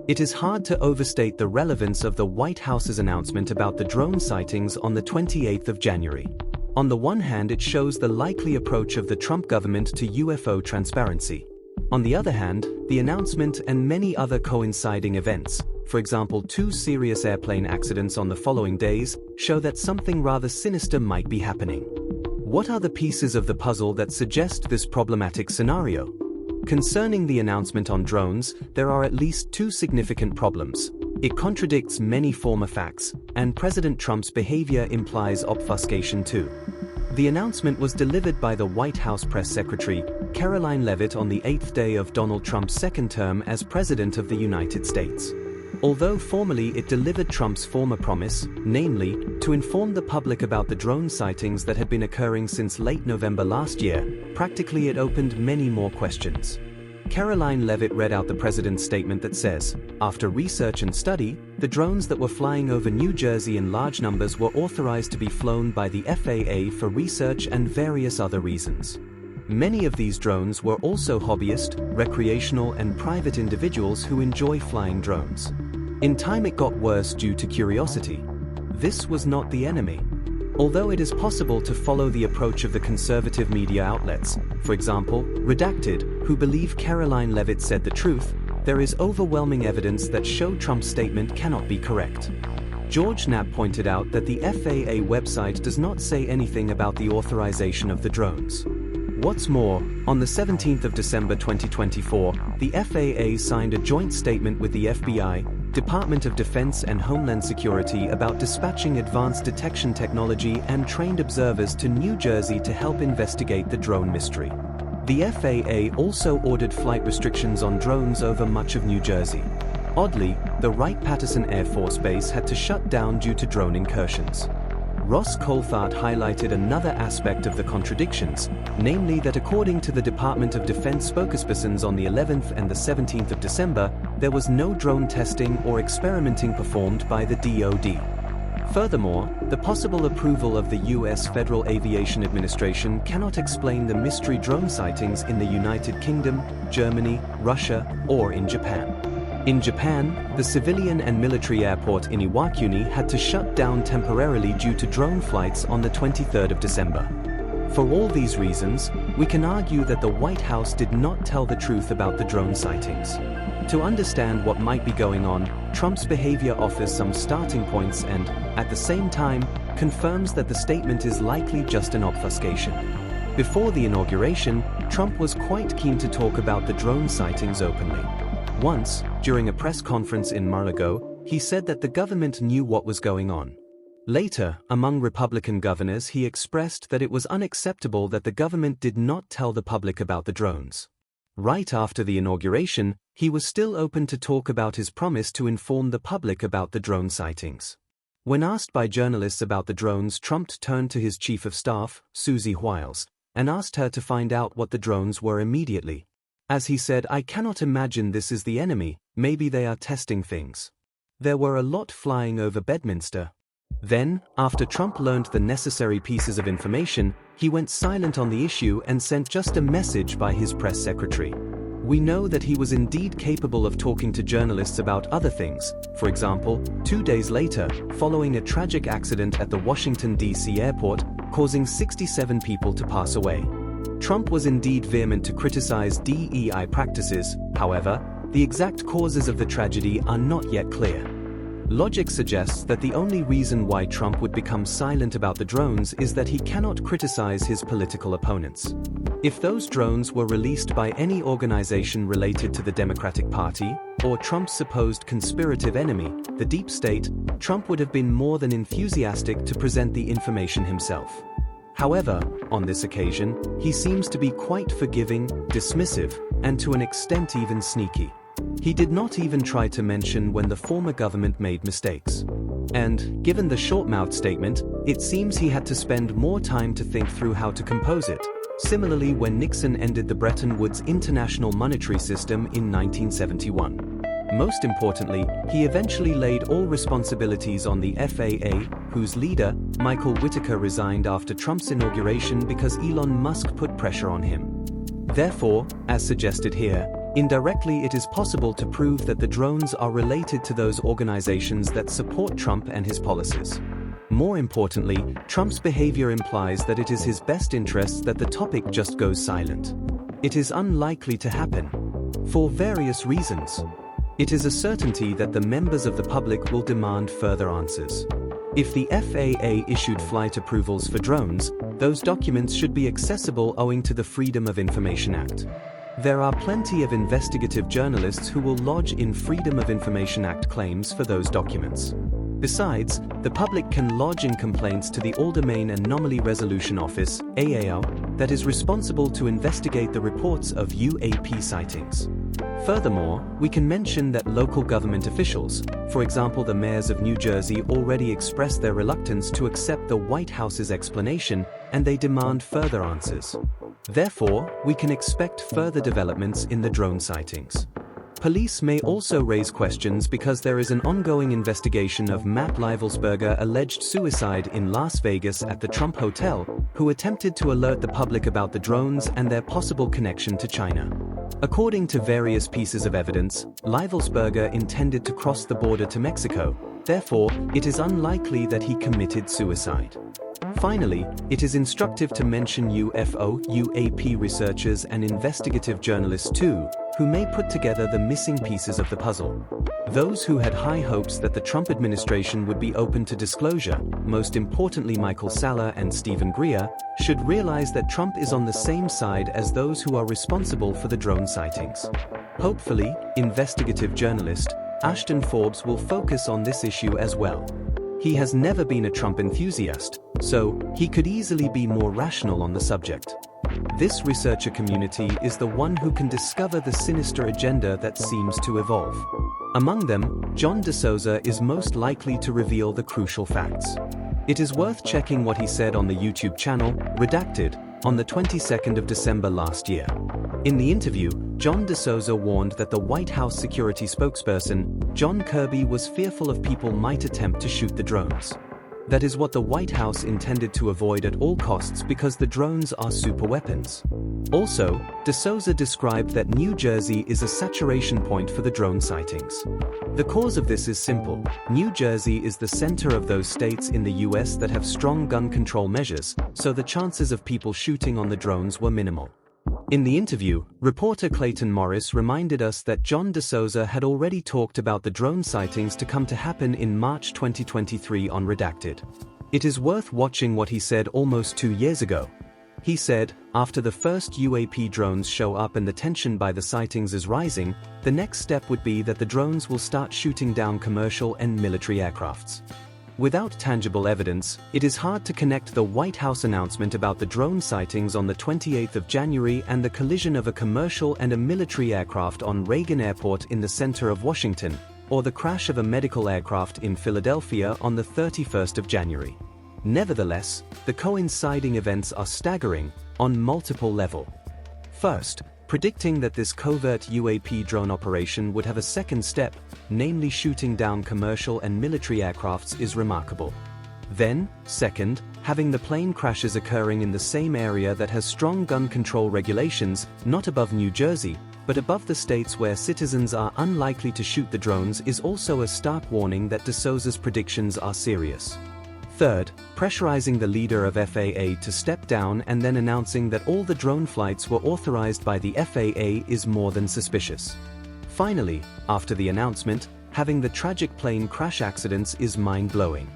It is hard to overstate the relevance of the White House's announcement about the drone sightings on the 28th of January. On the one hand, it shows the likely approach of the Trump government to UFO transparency. On the other hand, the announcement and many other coinciding events, for example 2 serious airplane accidents on the following days, show that something rather sinister might be happening. What are the pieces of the puzzle that suggest this problematic scenario? Concerning the announcement on drones, there are at least 2 significant problems. It contradicts many former facts, and President Trump's behavior implies obfuscation too. The announcement was delivered by the White House press secretary, Karoline Leavitt, on the 8th day of Donald Trump's second term as President of the United States. Although formally it delivered Trump's former promise, namely, to inform the public about the drone sightings that had been occurring since late November last year, practically it opened many more questions. Karoline Leavitt read out the president's statement that says, after research and study, the drones that were flying over New Jersey in large numbers were authorized to be flown by the FAA for research and various other reasons. Many of these drones were also hobbyist, recreational and private individuals who enjoy flying drones. In time it got worse due to curiosity. This was not the enemy. Although it is possible to follow the approach of the conservative media outlets, for example, Redacted, who believe Karoline Leavitt said the truth, there is overwhelming evidence that show Trump's statement cannot be correct. George Knapp pointed out that the FAA website does not say anything about the authorization of the drones. What's more, on the 17th of December 2024, the FAA signed a joint statement with the FBI, Department of Defense and Homeland Security about dispatching advanced detection technology and trained observers to New Jersey to help investigate the drone mystery. The FAA also ordered flight restrictions on drones over much of New Jersey. Oddly, the Wright-Patterson Air Force Base had to shut down due to drone incursions. Ross Coulthard highlighted another aspect of the contradictions, namely that according to the Department of Defense spokespersons on the 11th and the 17th of December, there was no drone testing or experimenting performed by the DoD. Furthermore, the possible approval of the U.S. Federal Aviation Administration cannot explain the mystery drone sightings in the United Kingdom, Germany, Russia, or in Japan. In Japan, the civilian and military airport in Iwakuni had to shut down temporarily due to drone flights on the 23rd of December. For all these reasons, we can argue that the White House did not tell the truth about the drone sightings. To understand what might be going on, Trump's behavior offers some starting points and, at the same time, confirms that the statement is likely just an obfuscation. Before the inauguration, Trump was quite keen to talk about the drone sightings openly. Once, during a press conference in Mar-a-Lago, he said that the government knew what was going on. Later, among Republican governors, he expressed that it was unacceptable that the government did not tell the public about the drones. Right after the inauguration, he was still open to talk about his promise to inform the public about the drone sightings. When asked by journalists about the drones, Trump turned to his chief of staff, Susie Wiles, and asked her to find out what the drones were immediately. As he said, "I cannot imagine this is the enemy, maybe they are testing things." There were a lot flying over Bedminster. Then, after Trump learned the necessary pieces of information, he went silent on the issue and sent just a message by his press secretary. We know that he was indeed capable of talking to journalists about other things. For example, 2 days later, following a tragic accident at the Washington, D.C. airport, causing 67 people to pass away. Trump was indeed vehement to criticize DEI practices. However, the exact causes of the tragedy are not yet clear. Logic suggests that the only reason why Trump would become silent about the drones is that he cannot criticize his political opponents. If those drones were released by any organization related to the Democratic Party, or Trump's supposed conspirative enemy, the deep state, Trump would have been more than enthusiastic to present the information himself. However, on this occasion, he seems to be quite forgiving, dismissive, and to an extent even sneaky. He did not even try to mention when the former government made mistakes. And, given the short-mouthed statement, it seems he had to spend more time to think through how to compose it. Similarly, when Nixon ended the Bretton Woods International Monetary System in 1971. Most importantly, he eventually laid all responsibilities on the FAA, whose leader, Michael Whitaker, resigned after Trump's inauguration because Elon Musk put pressure on him. Therefore, as suggested here, Indirectly, it is possible to prove that the drones are related to those organizations that support Trump and his policies. More importantly, Trump's behavior implies that it is his best interests that the topic just goes silent. It is unlikely to happen. For various reasons. It is a certainty that the members of the public will demand further answers. If the FAA issued flight approvals for drones, those documents should be accessible owing to the Freedom of Information Act. There are plenty of investigative journalists who will lodge in Freedom of Information Act claims for those documents. Besides, the public can lodge in complaints to the All-Domain Anomaly Resolution Office, AAO, that is responsible to investigate the reports of UAP sightings. Furthermore, we can mention that local government officials, for example the mayors of New Jersey, already expressed their reluctance to accept the White House's explanation, and they demand further answers. Therefore, we can expect further developments in the drone sightings. Police may also raise questions because there is an ongoing investigation of Matt Livelsberger's alleged suicide in Las Vegas at the Trump Hotel, who attempted to alert the public about the drones and their possible connection to China. According to various pieces of evidence, Livelsberger intended to cross the border to Mexico, therefore, it is unlikely that he committed suicide. Finally, it is instructive to mention UFO, UAP researchers and investigative journalists too, who may put together the missing pieces of the puzzle. Those who had high hopes that the Trump administration would be open to disclosure, most importantly Michael Salla and Stephen Greer, should realize that Trump is on the same side as those who are responsible for the drone sightings. Hopefully, investigative journalist Ashton Forbes will focus on this issue as well. He has never been a Trump enthusiast, so he could easily be more rational on the subject. This researcher community is the one who can discover the sinister agenda that seems to evolve. Among them, John DeSouza is most likely to reveal the crucial facts. It is worth checking what he said on the YouTube channel, Redacted, on the 22nd of December last year. In the interview, John DeSouza warned that the White House security spokesperson, John Kirby, was fearful of people might attempt to shoot the drones. That is what the White House intended to avoid at all costs because the drones are superweapons. Also, DeSouza described that New Jersey is a saturation point for the drone sightings. The cause of this is simple. New Jersey is the center of those states in the US that have strong gun control measures, so the chances of people shooting on the drones were minimal. In the interview, reporter Clayton Morris reminded us that John DeSouza had already talked about the drone sightings to come to happen in March 2023 on Redacted. It is worth watching what he said almost 2 years ago. He said, after the first UAP drones show up and the tension by the sightings is rising, the next step would be that the drones will start shooting down commercial and military aircrafts. Without tangible evidence, it is hard to connect the White House announcement about the drone sightings on the 28th of January and the collision of a commercial and a military aircraft on Reagan Airport in the center of Washington, or the crash of a medical aircraft in Philadelphia on the 31st of January. Nevertheless, the coinciding events are staggering, on multiple levels. First, predicting that this covert UAP drone operation would have a second step, namely shooting down commercial and military aircrafts, is remarkable. Then, second, having the plane crashes occurring in the same area that has strong gun control regulations, not above New Jersey, but above the states where citizens are unlikely to shoot the drones, is also a stark warning that DeSouza's predictions are serious. Third, pressurizing the leader of FAA to step down and then announcing that all the drone flights were authorized by the FAA is more than suspicious. Finally, after the announcement, having the tragic plane crash accidents is mind-blowing.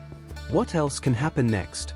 What else can happen next?